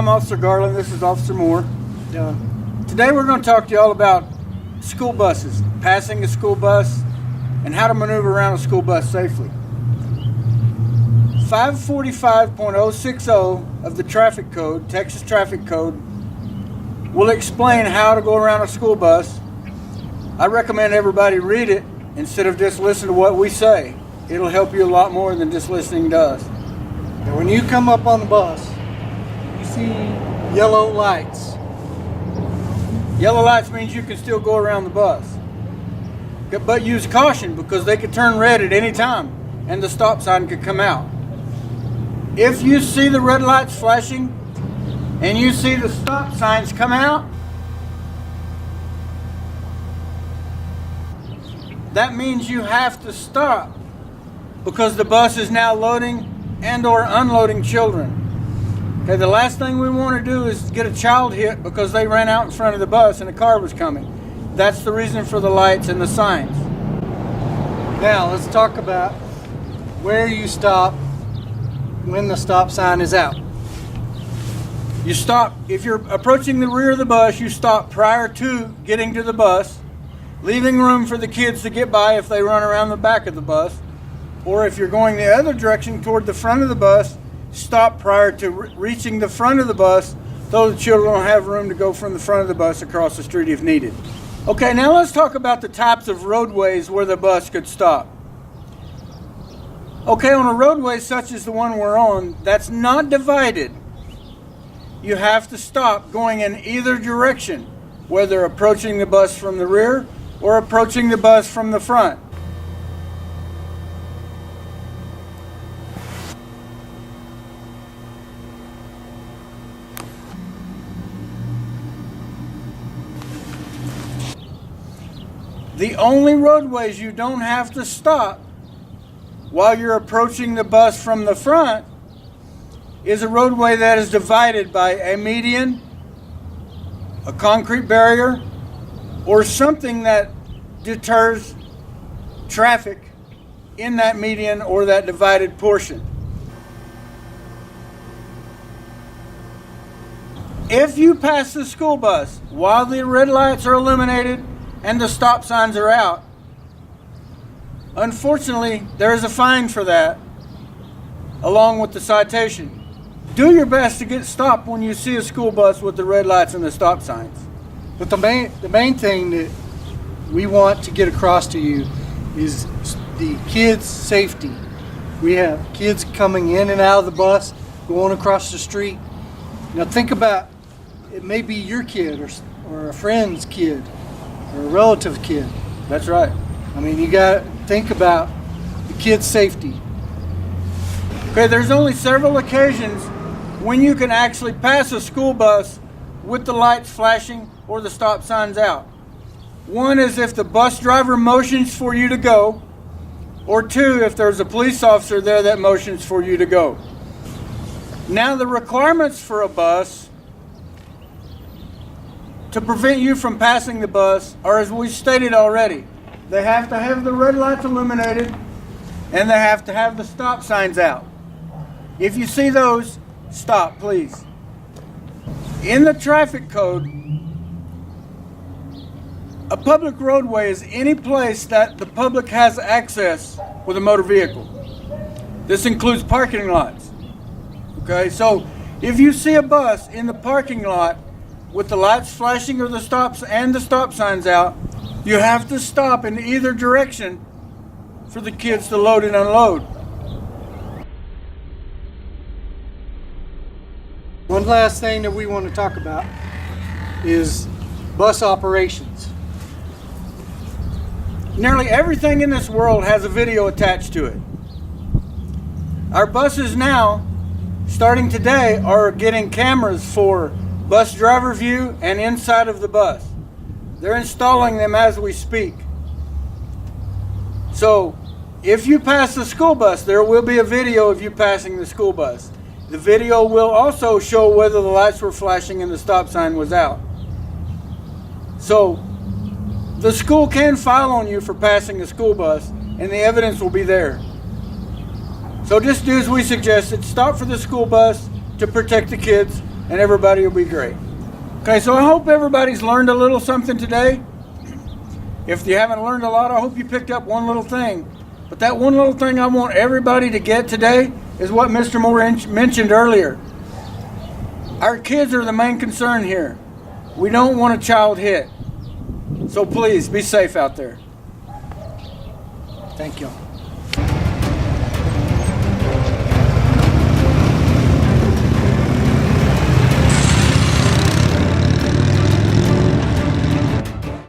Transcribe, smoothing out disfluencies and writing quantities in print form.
I'm Officer Garland. This is Officer Moore. Yeah. Today we're going to talk to you all about school buses, passing a school bus, and how to maneuver around a school bus safely. 545.060 of the traffic code, Texas Traffic Code, will explain how to go around a school bus. I recommend everybody read it instead of just listen to what we say. It'll help you a lot more than just listening to us. And when you come up on the bus, you see yellow lights. Yellow lights means you can still go around the bus. But use caution because they could turn red at any time and the stop sign could come out. If you see the red lights flashing and you see the stop signs come out, that means you have to stop because the bus is now loading and or unloading children. Okay, the last thing we want to do is get a child hit because they ran out in front of the bus and a car was coming. That's the reason for the lights and the signs. Now let's talk about where you stop when the stop sign is out. You stop, if you're approaching the rear of the bus, you stop prior to getting to the bus, leaving room for the kids to get by if they run around the back of the bus. Or if you're going the other direction toward the front of the bus, stop prior to reaching the front of the bus, so the children don't have room to go from the front of the bus across the street if needed. Okay, now let's talk about the types of roadways where the bus could stop. Okay, on a roadway such as the one we're on, that's not divided, you have to stop going in either direction, whether approaching the bus from the rear or approaching the bus from the front. The only roadways you don't have to stop while you're approaching the bus from the front is a roadway that is divided by a median, a concrete barrier, or something that deters traffic in that median or that divided portion. If you pass the school bus while the red lights are illuminated and the stop signs are out, unfortunately, there is a fine for that, along with the citation. Do your best to get stopped when you see a school bus with the red lights and the stop signs. But the main thing that we want to get across to you is the kids' safety. We have kids coming in and out of the bus, going across the street. Now think about, it may be your kid or a friend's kid or a relative's kid. That's right. I mean, you got to think about the kids' safety. Okay, there's only several occasions when you can actually pass a school bus with the lights flashing or the stop signs out. One is if the bus driver motions for you to go, or two, if there's a police officer there that motions for you to go. Now, the requirements for a bus to prevent you from passing the bus are, as we stated already, they have to have the red lights illuminated and they have to have the stop signs out. If you see those, stop, please. In the traffic code, a public roadway is any place that the public has access with a motor vehicle. This includes parking lots. Okay, so if you see a bus in the parking lot with the lights flashing or the stop signs out, you have to stop in either direction for the kids to load and unload. One last thing that we want to talk about is bus operations. Nearly everything in this world has a video attached to it. Our buses now, starting today, are getting cameras for bus driver view and inside of the bus. They're installing them as we speak. So if you pass the school bus, there will be a video of you passing the school bus. The video will also show whether the lights were flashing and the stop sign was out. So the school can file on you for passing a school bus, and the evidence will be there. So just do as we suggested. Stop for the school bus to protect the kids, and everybody will be great. Okay, so I hope everybody's learned a little something today. If you haven't learned a lot, I hope you picked up one little thing. But that one little thing I want everybody to get today is what Mr. Moore mentioned earlier. Our kids are the main concern here. We don't want a child hit. So please, be safe out there. Thank you.